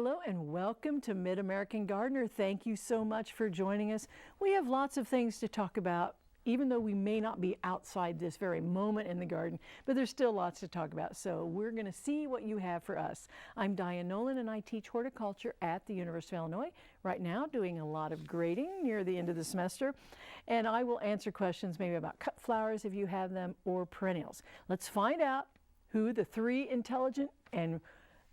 Hello and welcome to Mid-American Gardener. Thank you so much for joining us. We have lots of things to talk about, even though we may not be outside this very moment in the garden, but there's still lots to talk about. So we're going to see what you have for us. I'm Diane Nolan and I teach horticulture at the University of Illinois. Right now doing a lot of grading near the end of the semester. And I will answer questions maybe about cut flowers if you have them or perennials. Let's find out who the three intelligent and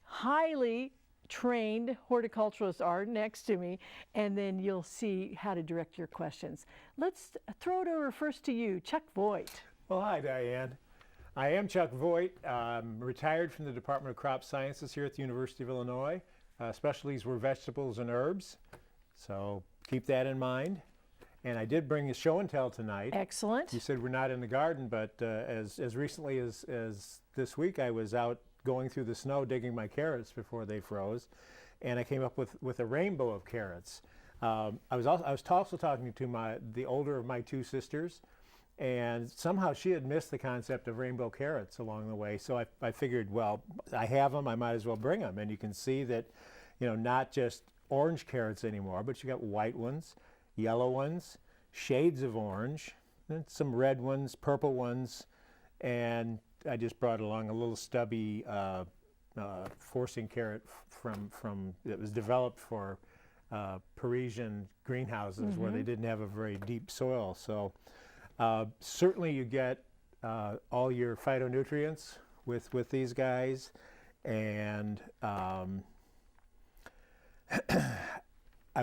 highly trained horticulturists are next to me, and then you'll see how to direct your questions. Let's throw it over first to you, Chuck Voigt. Well, hi, Diane. I am Chuck Voigt. I'm retired from the Department of Crop Sciences here at the University of Illinois. Specialties were vegetables and herbs, so keep that in mind. And I did bring a show and tell tonight. Excellent. You said we're not in the garden, but as recently as this week, I was out going through the snow digging my carrots before they froze, and I came up with a rainbow of carrots. I was also talking to the older of my two sisters, and somehow she had missed the concept of rainbow carrots along the way. So I figured, well, I have them, I might as well bring them. And you can see that, you know, not just orange carrots anymore, but you got white ones, yellow ones, shades of orange, and some red ones, purple ones, and I just brought along a little stubby forcing carrot from that was developed for Parisian greenhouses where they didn't have a very deep soil. So certainly you get all your phytonutrients with these guys, and I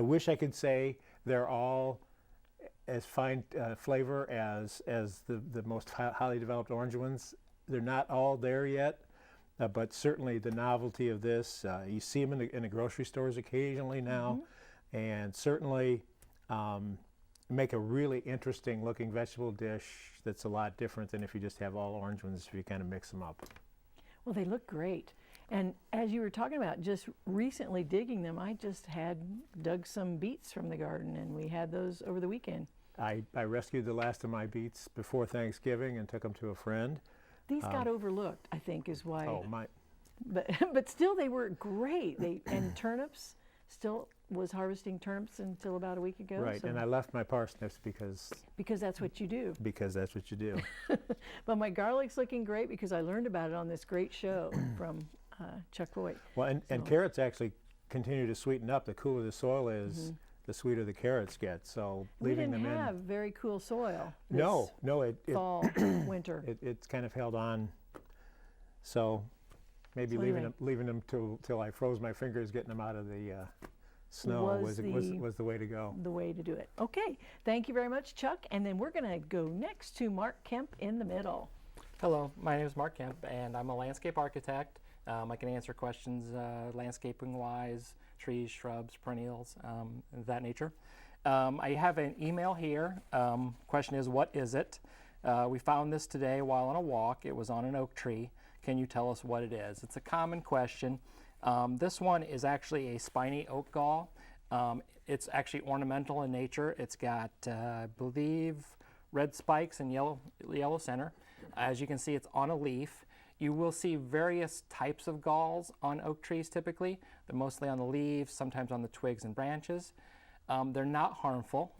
wish I could say they're all as fine flavor as the most highly developed orange ones. They're not all there yet, but certainly the novelty of this, you see them in the grocery stores occasionally now, and certainly make a really interesting looking vegetable dish that's a lot different than if you just have all orange ones, if you kind of mix them up. Well, they look great. And as you were talking about just recently digging them, I just dug some beets from the garden, and we had those over the weekend. I rescued the last of my beets before Thanksgiving and took them to a friend. These got overlooked, I think, is why. Oh, my. But still, they were great. And turnips, still was harvesting turnips until about a week ago. Right, so. and I left my parsnips because that's what you do. Because that's what you do. But my garlic's looking great because I learned about it on this great show from Chuck Voigt. Well, and carrots actually continue to sweeten up. The cooler the soil is, the sweeter the carrots get. So leaving them in. We didn't have very cool soil. No, fall, winter. It's kind of held on. So maybe leaving them till I froze my fingers, getting them out of the snow was the way to go. The way to do it. Okay, thank you very much, Chuck. And then we're going to go next to Mark Kemp in the middle. Hello, my name is Mark Kemp, and I'm a landscape architect. I can answer questions landscaping-wise, trees, shrubs, perennials, of that nature. I have an email here. Question is, what is it? We found this today while on a walk. It was on an oak tree. Can you tell us what it is? It's a common question. This one is actually a spiny oak gall. It's actually ornamental in nature. It's got, I believe, red spikes and yellow center. As you can see, it's on a leaf. You will see various types of galls on oak trees typically. They're mostly on the leaves, sometimes on the twigs and branches. They're not harmful.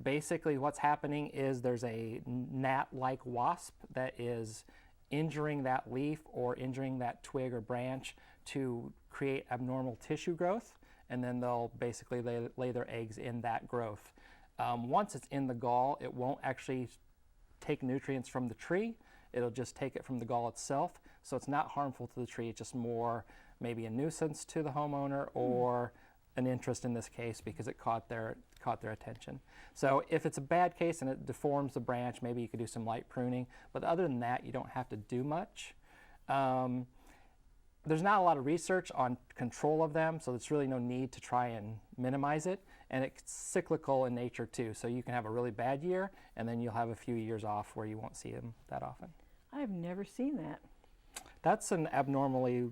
Basically what's happening is there's a gnat-like wasp that is injuring that leaf or injuring that twig or branch to create abnormal tissue growth, and then they'll basically lay their eggs in that growth. Once it's in the gall, it won't actually take nutrients from the tree. It'll just take it from the gall itself, so it's not harmful to the tree. It's just more maybe a nuisance to the homeowner or an interest in this case because it caught their attention. So if it's a bad case and it deforms the branch, maybe you could do some light pruning, but other than that, you don't have to do much. There's not a lot of research on control of them, so there's really no need to try and minimize it, and it's cyclical in nature too, so you can have a really bad year and then you'll have a few years off where you won't see them that often. I've never seen that. That's an abnormally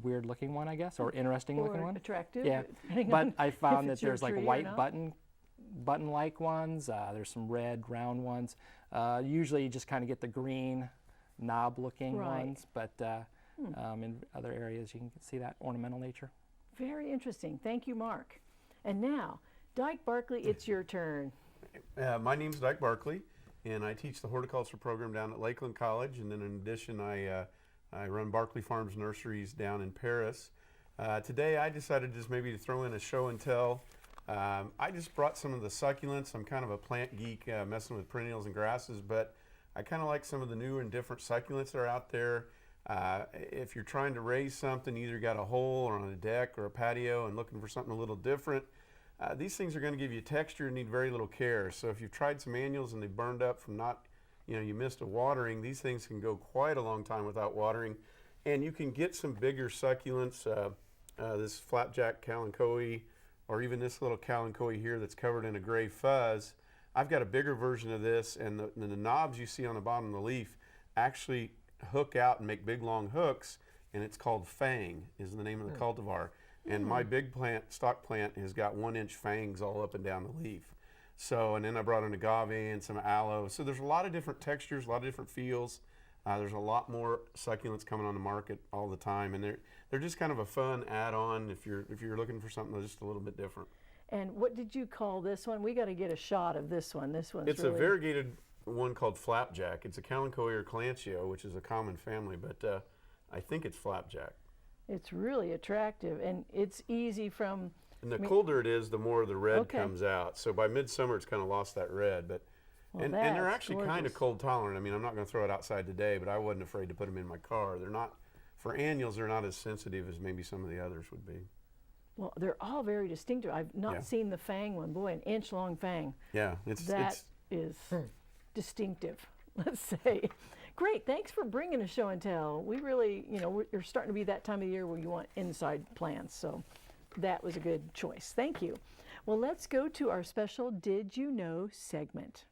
weird looking one, I guess, or interesting looking one. Attractive. Yeah, but I found that there's like white button-like ones. There's some red round ones. Usually you just kind of get the green knob looking ones, but In other areas, you can see that ornamental nature. Very interesting. Thank you, Mark. And now, Dyke Barkley, it's your turn. My name's Dyke Barkley, and I teach the horticulture program down at Lakeland College. And then in addition, I run Barkley Farms Nurseries down in Paris. Today, I decided just maybe to throw in a show and tell. I just brought some of the succulents. I'm kind of a plant geek, messing with perennials and grasses, but I kind of like some of the new and different succulents that are out there. If you're trying to raise something, either got a hole or on a deck or a patio and looking for something a little different, these things are going to give you texture and need very little care. So if you've tried some annuals and they burned up from not, you missed a watering, these things can go quite a long time without watering. And you can get some bigger succulents, this flapjack kalanchoe, or even this little kalanchoe here that's covered in a gray fuzz. I've got a bigger version of this, and the knobs you see on the bottom of the leaf actually hook out and make big long hooks, and it's called Fang, is the name of the cultivar. And my big plant, stock plant, has got 1-inch fangs all up and down the leaf. So, and then I brought in agave and some aloe. So there's a lot of different textures, a lot of different feels. There's a lot more succulents coming on the market all the time, and they're just kind of a fun add-on if you're looking for something that's just a little bit different. And what did you call this one? We got to get a shot of this one. This one's It's really... a variegated one called flapjack. It's a kalanchoe or calantio, which is a common family, but I think it's flapjack. It's really attractive, and it's easy from... And the colder it is, the more the red Okay. comes out. So by midsummer, it's kind of lost that red. But Well, and they're that's actually kind gorgeous. of cold tolerant. I mean, I'm not going to throw it outside today, but I wasn't afraid to put them in my car. They're not, for annuals, they're not as sensitive as maybe some of the others would be. Well, they're all very distinctive. I've not Yeah. seen the fang one. Boy, an inch-long fang. Yeah, That is distinctive, let's say. Great, thanks for bringing a show and tell. We really, we're starting to be that time of year where you want inside plants, so that was a good choice. Thank you. Well, let's go to our special Did You Know segment.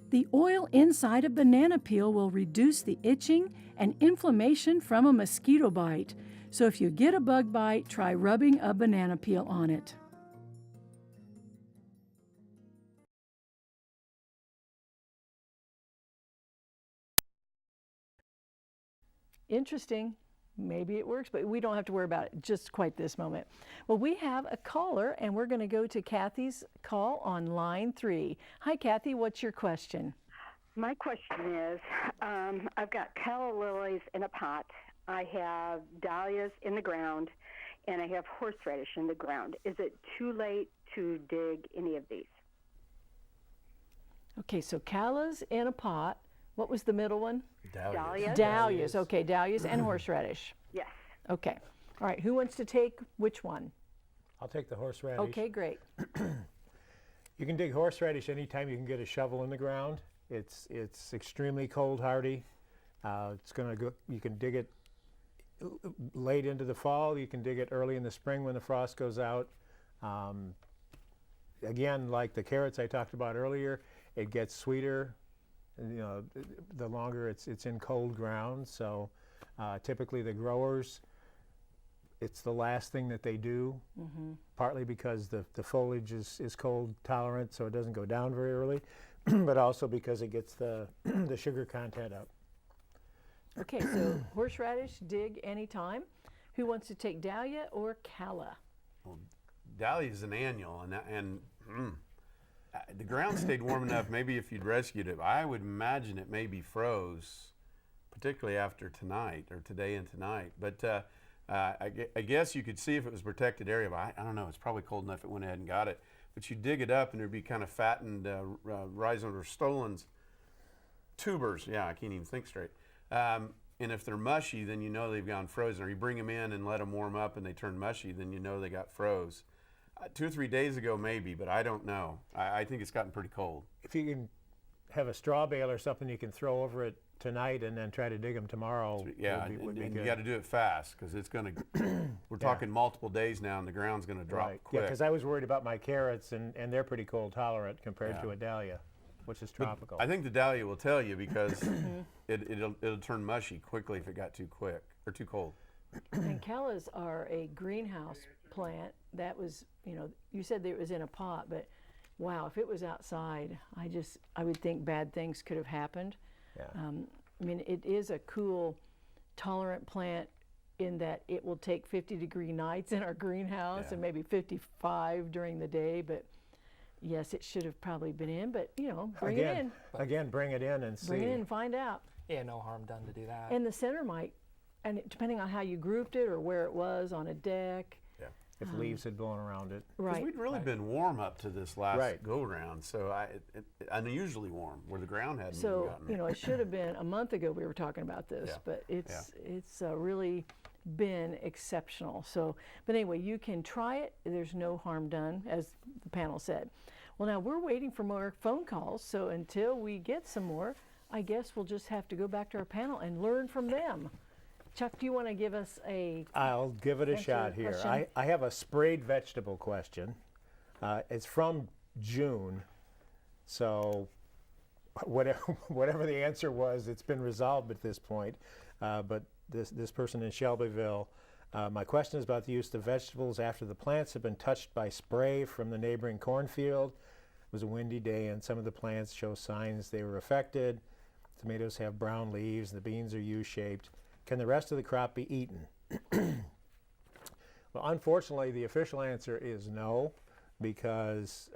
The oil inside a banana peel will reduce the itching and inflammation from a mosquito bite. So if you get a bug bite, try rubbing a banana peel on it. Interesting. Maybe it works, but we don't have to worry about it just quite this moment. Well, we have a caller, and we're going to go to Kathy's call on line 3. Hi, Kathy. What's your question? My question is, I've got calla lilies in a pot. I have dahlias in the ground, and I have horseradish in the ground. Is it too late to dig any of these? Okay, so callas in a pot. What was the middle one? Dahlias? Dahlias. Okay, dahlias and horseradish. Yes. Okay. All right, who wants to take which one? I'll take the horseradish. Okay, great. You can dig horseradish anytime you can get a shovel in the ground. It's extremely cold hardy. It's going to go. You can dig it late into the fall. You can dig it early in the spring when the frost goes out. Again, like the carrots I talked about earlier, it gets sweeter. The longer it's in cold ground. So typically the growers, it's the last thing that they do, partly because the foliage is cold tolerant, so it doesn't go down very early, but also because it gets the sugar content up. Okay, so horseradish, dig anytime. Who wants to take dahlia or calla? Well, dahlia is an annual, and the ground stayed warm enough. Maybe if you'd rescued it, I would imagine it maybe froze, particularly after tonight or today and tonight. But I guess you could see if it was a protected area. But I don't know. It's probably cold enough it went ahead and got it. But you dig it up and there'd be kind of fattened rhizome or stolons, tubers. Yeah, I can't even think straight. And if they're mushy, then you know they've gone frozen. Or you bring them in and let them warm up and they turn mushy, then you know they got froze. 2 or 3 days ago, maybe, but I don't know. I think it's gotten pretty cold. If you can have a straw bale or something you can throw over it tonight and then try to dig them tomorrow, Yeah, would be and good. you got to do it fast because it's going to. We're talking multiple days now, and the ground's going to drop Right. quick. Yeah, because I was worried about my carrots, and they're pretty cold tolerant compared to a dahlia, which is tropical. I think the dahlia will tell you because it'll turn mushy quickly if it got too quick or too cold. And callas are a greenhouse plant. That was, you said that it was in a pot, but wow, if it was outside, I would think bad things could have happened. Yeah. I mean, it is a cool, tolerant plant in that it will take 50-degree nights in our greenhouse Yeah. and maybe 55 during the day. But yes, it should have probably been in, but you know, bring it in. Again, bring it in and see. Bring it in and find out. Yeah, no harm done to do that. And the center might, and depending on how you grouped it or where it was on a deck. If leaves had blown around it. Because Right. we'd really been warm up to this last Right. go-round, so unusually warm, where the ground hadn't even So, gotten. you know, it should have been a month ago we were talking about this, Yeah. but it's really been exceptional. So, but anyway, you can try it. There's no harm done, as the panel said. Well, now we're waiting for more phone calls, so until we get some more, I guess we'll just have to go back to our panel and learn from them. Chuck, do you want to give us a I'll give it a Answer shot the here. question. I have a sprayed vegetable question. It's from June, so whatever the answer was, it's been resolved at this point. But this person in Shelbyville, my question is about the use of vegetables after the plants have been touched by spray from the neighboring cornfield. It was a windy day and some of the plants show signs they were affected. Tomatoes have brown leaves, the beans are U-shaped. Can the rest of the crop be eaten? Well, unfortunately, the official answer is no, because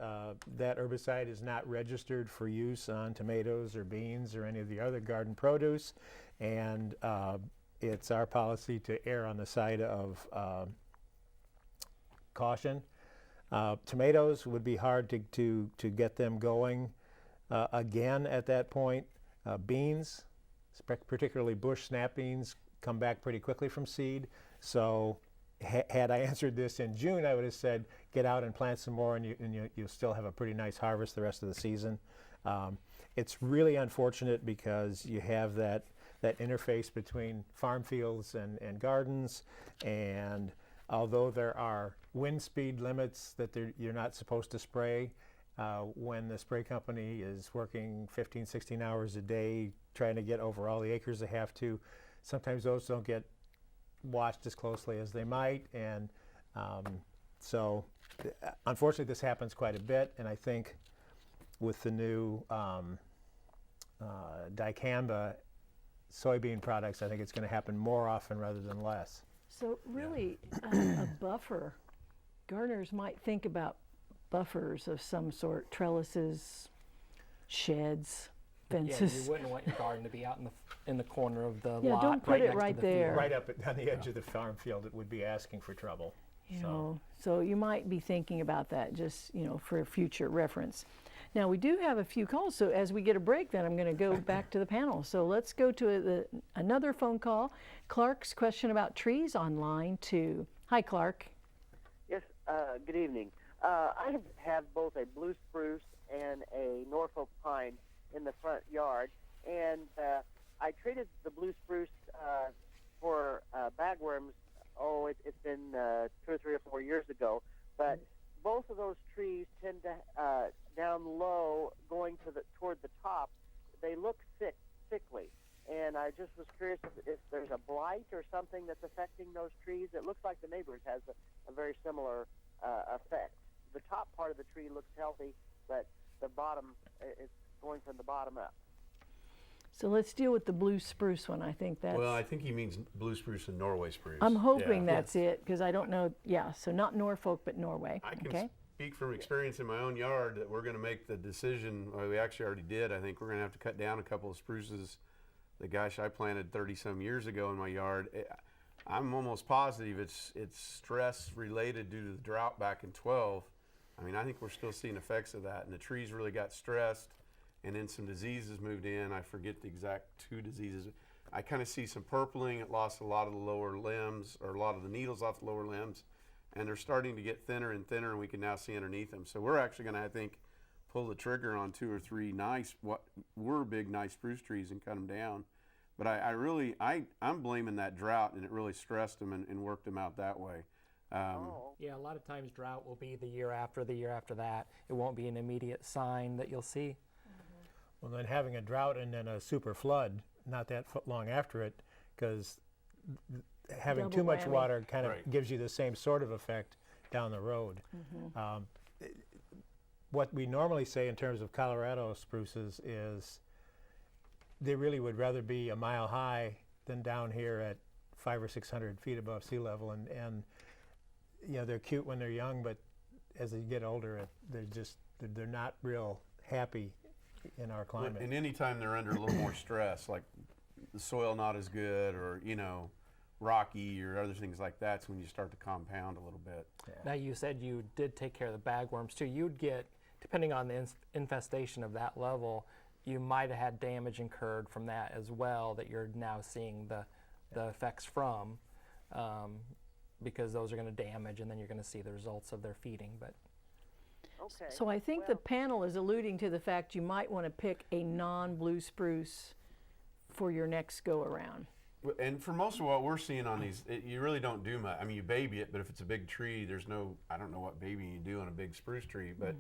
that herbicide is not registered for use on tomatoes or beans or any of the other garden produce, and it's our policy to err on the side of caution. Tomatoes would be hard to get them going again at that point. Beans, particularly bush snap beans, come back pretty quickly from seed. So had I answered this in June, I would have said get out and plant some more, and you'll still have a pretty nice harvest the rest of the season. It's really unfortunate because you have that interface between farm fields and gardens, and although there are wind speed limits that you're not supposed to spray, when the spray company is working 15, 16 hours a day trying to get over all the acres they have to, sometimes those don't get watched as closely as they might, and so unfortunately this happens quite a bit, and I think with the new dicamba soybean products, I think it's going to happen more often rather than less. So really, a buffer, gardeners might think about buffers of some sort, trellises, sheds, Yeah, fences. you wouldn't want your garden to be out in the corner of the Yeah, lot. don't put it next to right the there. field. Right up on the edge of the farm field, it would be asking for trouble. You know, so you might be thinking about that just, you know, for future reference. Now, we do have a few calls, so as we get a break, then I'm going to go back to the panel. So let's go to another phone call. Clark's question about trees on line 2. Hi, Clark. Yes, good evening. I have both a blue spruce and a Norfolk pine in the front yard, and I traded the blue spruce for bagworms. It's been 2 or 3 or 4 years ago, but both of those trees tend to down low, going toward the top. They look sickly, and I just was curious if there's a blight or something that's affecting those trees. It looks like the neighbor's has a very similar effect. The top part of the tree looks healthy, but the bottom is going from the bottom up. So let's deal with the blue spruce one. I think that's. Well, I think he means blue spruce and Norway spruce. I'm hoping Yeah. that's it, because I don't know. Yeah, so not Norfolk, but Norway. I can Okay. speak from experience in my own yard that we're going to make the decision, or we actually already did. I think we're going to have to cut down a couple of spruces that, gosh, I planted 30 some years ago in my yard. I'm almost positive it's stress related due to the drought back in 12. I mean, I think we're still seeing effects of that, and the trees really got stressed, and then some diseases moved in. I forget the exact 2 diseases. I kind of see some purpling. It lost a lot of the lower limbs, or a lot of the needles off the lower limbs, and they're starting to get thinner and thinner, and we can now see underneath them. So we're actually going to, I think, pull the trigger on 2 or 3 nice, what were big, nice spruce trees and cut them down. But I'm blaming that drought, and it really stressed them and worked them out that way. Yeah, a lot of times drought will be the year after that. It won't be an immediate sign that you'll see. Well, then having a drought and then a super flood, not that long after it, because having Double too much whammy. water kind of Right. gives you the same sort of effect down the road. Mm-hmm. What we normally say in terms of Colorado spruces is, if you have too much water, kind of give you the same sort of effect down the road. What we normally say in terms of Colorado spruces is, if you have too much water, kind of gives you the same sort of effect down the road. What we normally say in terms of Colorado spruces is, if you have too much water, kind of gives you the same sort of effect down the road. they really would rather be a mile high than down here at 500 or 600 feet above sea level. And you know, they're cute when they're young, but as they get older, they're not real happy in our climate. And anytime they're under a little more stress, like the soil not as good, or rocky, or other things like that's when you start to compound a little bit. Now, you said you did take care of the bagworms too. You'd get, depending on the infestation of that level, you might have had damage incurred from that as well that you're now seeing the effects from, because those are going to damage, and then you're going to see the results of their feeding. But Okay. So I think the panel is alluding to the fact you might want to pick a non-blue spruce for your next go around. And for most of what we're seeing on these, you really don't do much. I mean, you baby it, but if it's a big tree, I don't know what babying you do on a big spruce tree, but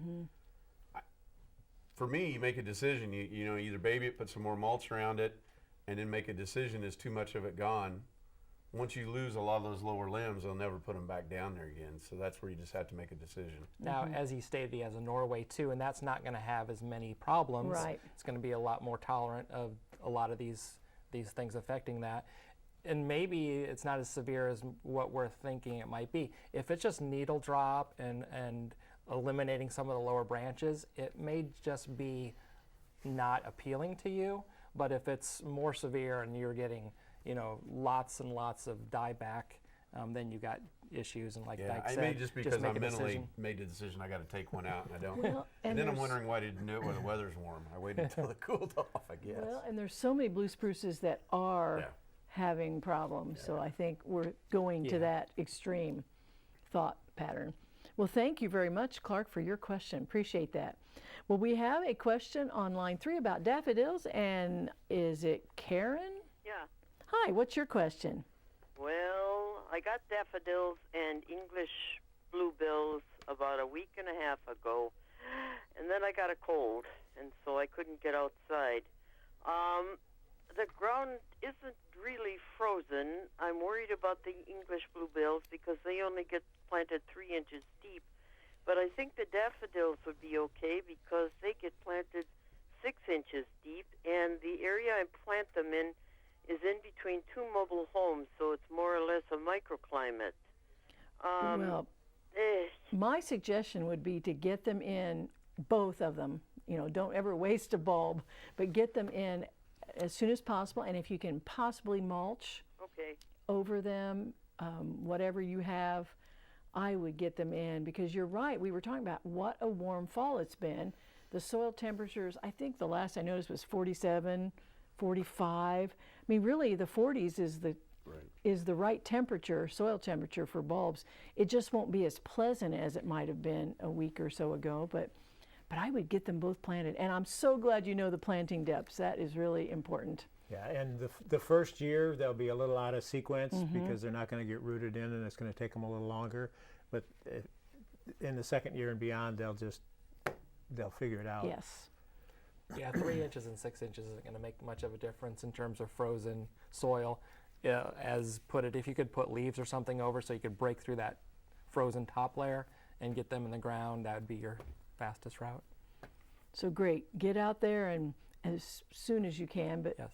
for me, you make a decision. You either baby it, put some more mulch around it, and then make a decision. Is too much of it gone? Once you lose a lot of those lower limbs, they'll never put them back down there again. So that's where you just have to make a decision. now, as he stated, he has a Norway too, and that's not going to have as many problems. Right. It's going to be a lot more tolerant of a lot of these things affecting that. And maybe it's not as severe as what we're thinking it might be. If it's just needle drop and eliminating some of the lower branches, it may just be not appealing to you. But if it's more severe and you're getting, lots and lots of dieback, then you got issues. And like Dyke I said, may just because make I a mentally decision. made the decision I got to take one out, and I don't. Well, and then I'm there's- wondering why I didn't do it when the weather's warm. I waited until it cooled off, I guess. Well, and there's so many blue spruces that are Yeah. having problems, so I think we're going to Yeah. that extreme thought pattern. Well, thank you very much, Clark, for your question. Appreciate that. Well, we have a question on line 3 about daffodils, and is it Karen? Yeah. Hi, what's your question? Well, I got daffodils and English bluebills about a week and a half ago, and then I got a cold, and so I couldn't get outside. The ground isn't really frozen. I'm worried about the English bluebills because they only get planted 3 inches deep, but I think the daffodils would be okay because they get planted 6 inches deep, and the area I plant them in is in between 2 mobile homes, so it's more or less a microclimate. Well, my suggestion would be to get them in, both of them. Don't ever waste a bulb, but get them in as soon as possible. And if you can possibly mulch Okay. over them, whatever you have, I would get them in, because you're right. We were talking about what a warm fall it's been. The soil temperatures, I think the last I noticed was 47, 45. I mean, really, the 40s is the right temperature, soil temperature for bulbs. It just won't be as pleasant as it might have been a week or so ago, but I would get them both planted. And I'm so glad you know the planting depths. That is really important. Yeah, and the first year they'll be a little out of sequence because they're not going to get rooted in, and it's going to take them a little longer. But in the second year and beyond, they'll figure it out. Yes. Yeah, 3 inches and 6 inches isn't going to make much of a difference in terms of frozen soil. If you could put leaves or something over so you could break through that frozen top layer and get them in the ground, that would be your fastest route. So great. Get out there and as soon as you can, but Yes.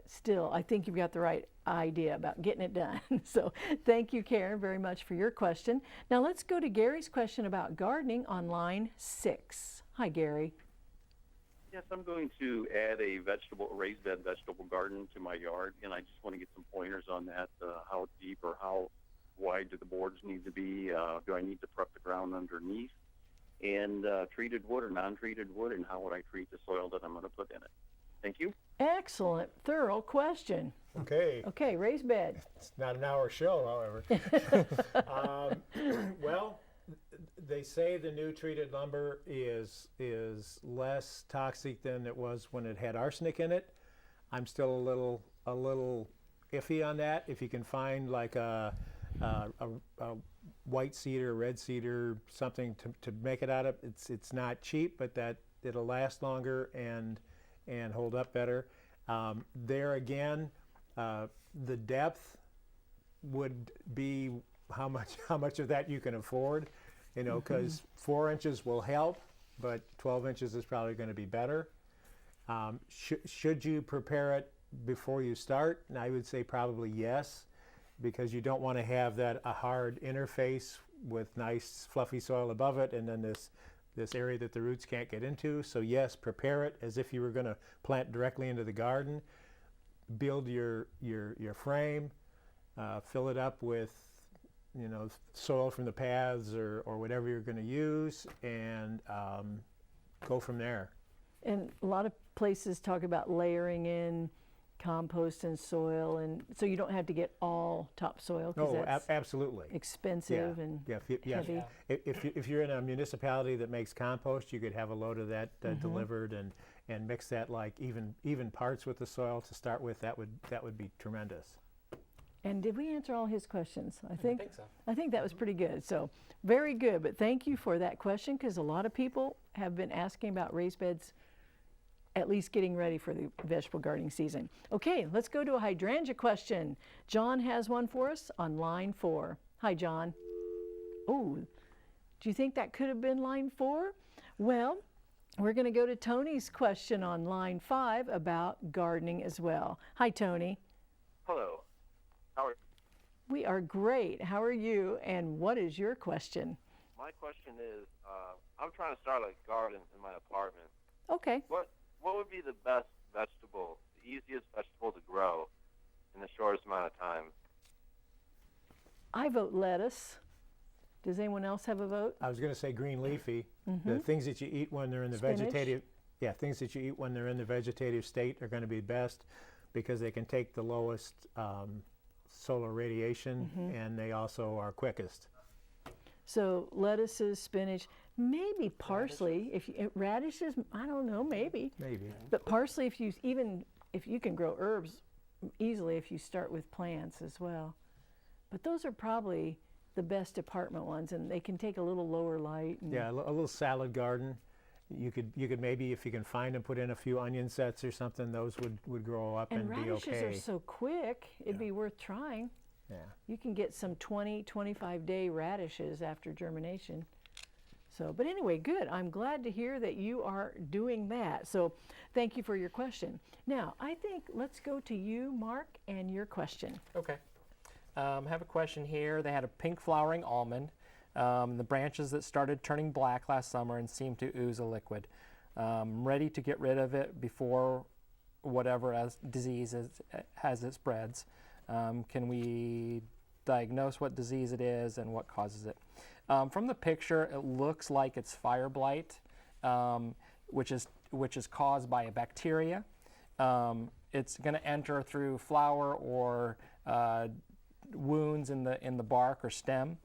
still, I think you've got the right idea about getting it done. So thank you, Karen, very much for your question. Now let's go to Gary's question about gardening on line 6. Hi, Gary. Yes, I'm going to add a raised bed vegetable garden to my yard, and I just want to get some pointers on that. How deep or how wide do the boards need to be? Do I need to prep the ground underneath? And treated wood or non-treated wood, and how would I treat the soil that I'm going to put in it? Thank you. Excellent, thorough question. Okay. Okay, raised bed. It's not an hour show, however. Well, they say the new treated lumber is less toxic than it was when it had arsenic in it. I'm still a little iffy on that. If you can find like a white cedar, red cedar, something to make it out of, it's not cheap, but that it'll last longer and hold up better. There again, the depth would be how much of that you can afford, because 4 inches will help, but 12 inches is probably going to be better. Should you prepare it before you start? And I would say probably yes, because you don't want to have a hard interface with nice fluffy soil above it, and then this area that the roots can't get into. So yes, prepare it as if you were going to plant directly into the garden. Build your frame, fill it up with soil from the paths or whatever you're going to use, and go from there. And a lot of places talk about layering in compost and soil, and so you don't have to get all topsoil, because that's absolutely expensive and heavy. If you're in a municipality that makes compost, you could have a load of that delivered and mix that like even parts with the soil to start with. That would be tremendous. And did we answer all his questions? I think so. I think that was pretty good. So very good. But thank you for that question, because a lot of people have been asking about raised beds, at least getting ready for the vegetable gardening season. Okay, let's go to a hydrangea question. John has one for us on line 4. Hi, John. Oh, do you think that could have been line 4? Well, we're going to go to Tony's question on line 5 about gardening as well. Hi, Tony. Hello. How are you? We are great. How are you? And what is your question? My question is, I'm trying to start a garden in my apartment. Okay. What would be the best vegetable, the easiest vegetable to grow in the shortest amount of time? I vote lettuce. Does anyone else have a vote? I was going to say green leafy. The things that you eat when they're in the vegetative, things that you eat when they're in the vegetative state are going to be best, because they can take the lowest solar radiation, and they also are quickest. So lettuces, spinach, maybe parsley. Radishes, I don't know, maybe. But parsley, if you can grow herbs easily if you start with plants as well. But those are probably the best apartment ones, and they can take a little lower light. Yeah, a little salad garden. You could maybe, if you can find them, put in a few onion sets or something. Those would grow up and be okay. And radishes are so quick, it'd be worth trying. Yeah. You can get some 25 day radishes after germination. So, but anyway, good. I'm glad to hear that you are doing that. So thank you for your question. Now, I think let's go to you, Mark, and your question. Okay. I have a question here. They had a pink flowering almond. The branches that started turning black last summer and seemed to ooze a liquid. Ready to get rid of it before whatever disease as it spreads. Can we diagnose what disease it is and what causes it? From the picture, it looks like it's fire blight, which is caused by a bacteria. It's going to enter through flower or wounds in the bark or stem.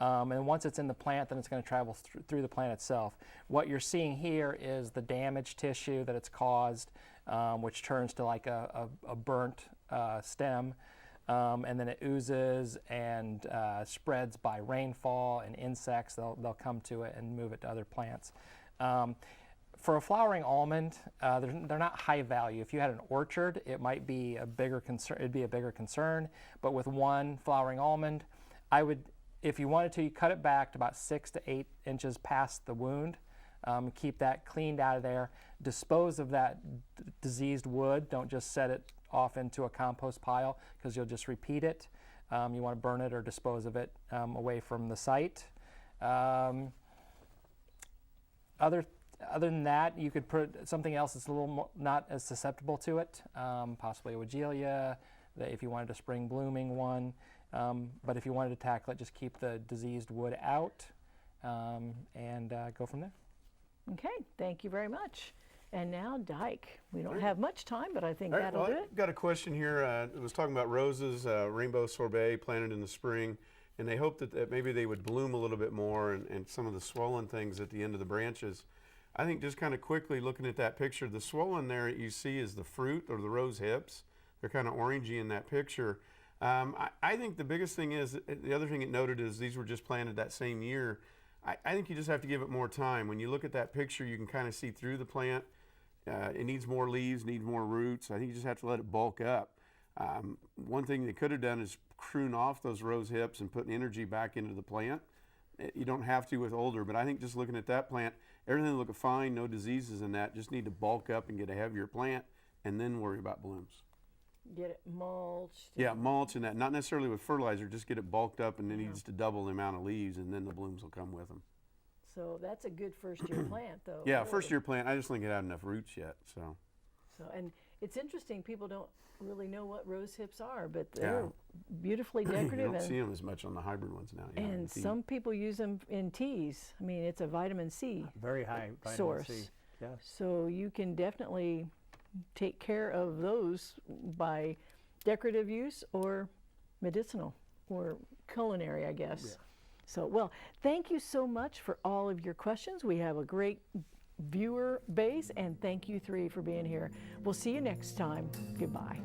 And once it's in the plant, then it's going to travel through the plant itself. What you're seeing here is the damaged tissue that it's caused, which turns to like a burnt stem. And then it oozes and spreads by rainfall and insects. They'll come to it and move it to other plants. For a flowering almond, they're not high value. If you had an orchard, it might be a bigger concern. It'd be a bigger concern. But with one flowering almond, I would, if you wanted to, you cut it back to about 6 to 8 inches past the wound. Keep that cleaned out of there. Dispose of that diseased wood. Don't just set it off into a compost pile, because you'll just repeat it. You want to burn it or dispose of it away from the site. Other than that, you could put something else that's a little more, not as susceptible to it, possibly a Weigela, if you wanted a spring blooming one. But if you wanted to tackle it, just keep the diseased wood out and go from there. Okay, thank you very much. And now Dyke. We don't have much time, but I think All right, that'll well, do it. I've got a question here. It was talking about roses, rainbow sorbet planted in the spring, and they hoped that maybe they would bloom a little bit more, and some of the swollen things at the end of the branches. I think just kind of quickly looking at that picture, the swollen there you see is the fruit or the rose hips. They're kind of orangey in that picture. I think the biggest thing is, the other thing it noted is these were just planted that same year. I think you just have to give it more time. When you look at that picture, you can kind of see through the plant. It needs more leaves, needs more roots. I think you just have to let it bulk up. One thing they could have done is prune off those rose hips and put energy back into the plant. You don't have to with older, but I think just looking at that plant, everything looking fine, no diseases in that. Just need to bulk up and get a heavier plant, and then worry about blooms. Get it mulched. Yeah, mulch and that. Not necessarily with fertilizer. Just get it bulked up, and then needs to double the amount of leaves, and then the blooms will come with them. So that's a good first year plant, though. Yeah, really. first year plant. I just think it had enough roots yet. So. So, and it's interesting, people don't really know what rose hips are, but they're beautifully You decorative. don't see them as much on the hybrid ones now. Yeah, And the tea. some people use them in teas. I mean, it's a vitamin C Very high vitamin source. C. Yeah. So you can definitely take care of those by decorative use or medicinal or culinary, I guess. Yeah. So, well, thank you so much for all of your questions. We have a great viewer base, and thank you three for being here. We'll see you next time. Goodbye.